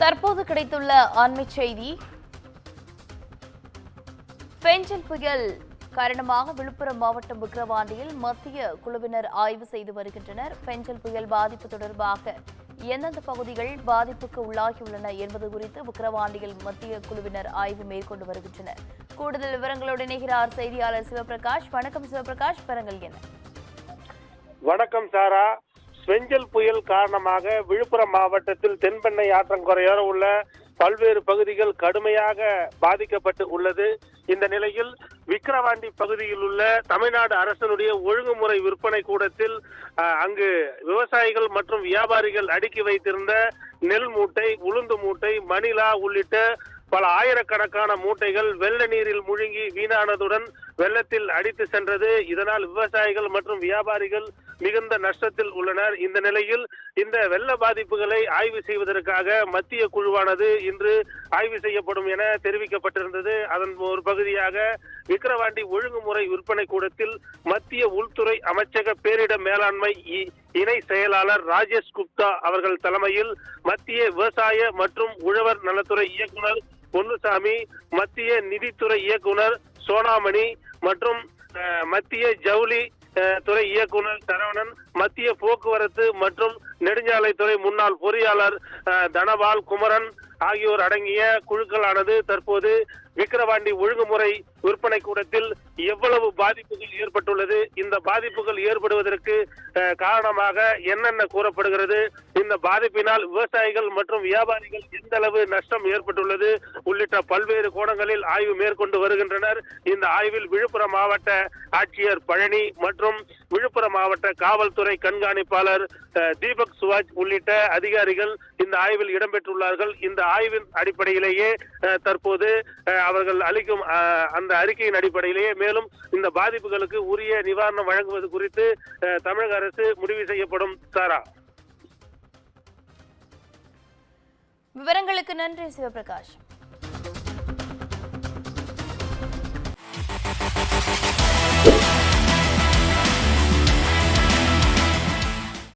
தற்போது கிடைத்துள்ள அண்மை செய்தி. பெஞ்சல் புயல் காரணமாக விழுப்புரம் மாவட்டம் விக்கிரவாண்டியில் மத்திய குழுவினர் ஆய்வு செய்து வருகின்றனர். பெஞ்சல் புயல் பாதிப்பு தொடர்பாக எந்தெந்த பகுதிகள் பாதிப்புக்கு உள்ளாகியுள்ளன என்பது குறித்து விக்கிரவாண்டியில் மத்திய குழுவினர் ஆய்வு மேற்கொண்டு வருகின்றனர். கூடுதல் விவரங்களோடு இணைகிறார் செய்தியாளர் சிவபிரகாஷ். வணக்கம் சிவபிரகாஷ், விவரங்கள் என்ன? வணக்கம் சாரா. பெஞ்சல் புயல் காரணமாக விழுப்புரம் மாவட்டத்தில் தென்பெண்ணை ஆற்றங்கரையோர உள்ள பல்வேறு பகுதிகள் கடுமையாக பாதிக்கப்பட்டு உள்ளது. இந்த நிலையில் விக்கிரவாண்டி பகுதியில் உள்ள தமிழ்நாடு அரசினுடைய ஒழுங்குமுறை விற்பனை கூடத்தில் அங்கு விவசாயிகள் மற்றும் வியாபாரிகள் அடுக்கி வைத்திருந்த நெல் மூட்டை, உளுந்து மூட்டை, மணிலா உள்ளிட்ட பல ஆயிரக்கணக்கான மூட்டைகள் வெள்ள நீரில் முழுங்கி வீணானதுடன் வெள்ளத்தில் அடித்து சென்றது. இதனால் விவசாயிகள் மற்றும் வியாபாரிகள் மிகுந்த நஷ்டத்தில் உள்ளனர். இந்த நிலையில் இந்த வெள்ள பாதிப்புகளை ஆய்வு செய்வதற்காக மத்திய குழுவானது இன்று ஆய்வு செய்யப்படும் என தெரிவிக்கப்பட்டிருந்தது. அதன் ஒரு பகுதியாக விக்கிரவாண்டி ஒழுங்குமுறை விற்பனை கூடத்தில் மத்திய உள்துறை அமைச்சக பேரிடர் மேலாண்மை இணை செயலாளர் ராஜேஷ் குப்தா அவர்கள் தலைமையில் மத்திய விவசாய மற்றும் உழவர் நலத்துறை இயக்குனர் பொன்னுசாமி, மத்திய நிதித்துறை இயக்குனர் சோனாமணி மற்றும் மத்திய ஜவுளி துறை இயக்குனர் சரவணன், மத்திய போக்குவரத்து மற்றும் நெடுஞ்சாலைத்துறை முன்னாள் பொறியாளர் தனபால் குமரன் ஆகியோர் அடங்கிய குழுக்களானது தற்போது விக்கிரவாண்டி ஒழுங்குமுறை விற்பனை கூடத்தில் எவ்வளவு பாதிப்புகள் ஏற்பட்டுள்ளது, இந்த பாதிப்புகள் ஏற்படுவதற்கு காரணமாக என்னென்ன கூறப்படுகிறது, இந்த பாதிப்பினால் விவசாயிகள் மற்றும் வியாபாரிகள் எந்த அளவு நஷ்டம் ஏற்பட்டுள்ளது உள்ளிட்ட பல்வேறு கோணங்களில் ஆய்வு மேற்கொண்டு வருகின்றனர். இந்த ஆய்வில் விழுப்புரம் மாவட்ட ஆட்சியர் பழனி மற்றும் விழுப்புரம் மாவட்ட காவல்துறை கண்காணிப்பாளர் தீபக் சுவாஜ் உள்ளிட்ட அதிகாரிகள் இந்த ஆய்வில் இடம்பெற்றுள்ளார்கள். இந்த ஆய்வின் அடிப்படையிலேயே தற்போது அவர்கள் அளிக்கும் அந்த அறிக்கையின் அடிப்படையிலேயே மேலும் இந்த பாதிப்புகளுக்கு உரிய நிவாரணம் வழங்குவது குறித்து தமிழக அரசு முடிவு செய்யப்படும். சாரா, விவரங்களுக்கு நன்றி சிவபிரகாஷ்.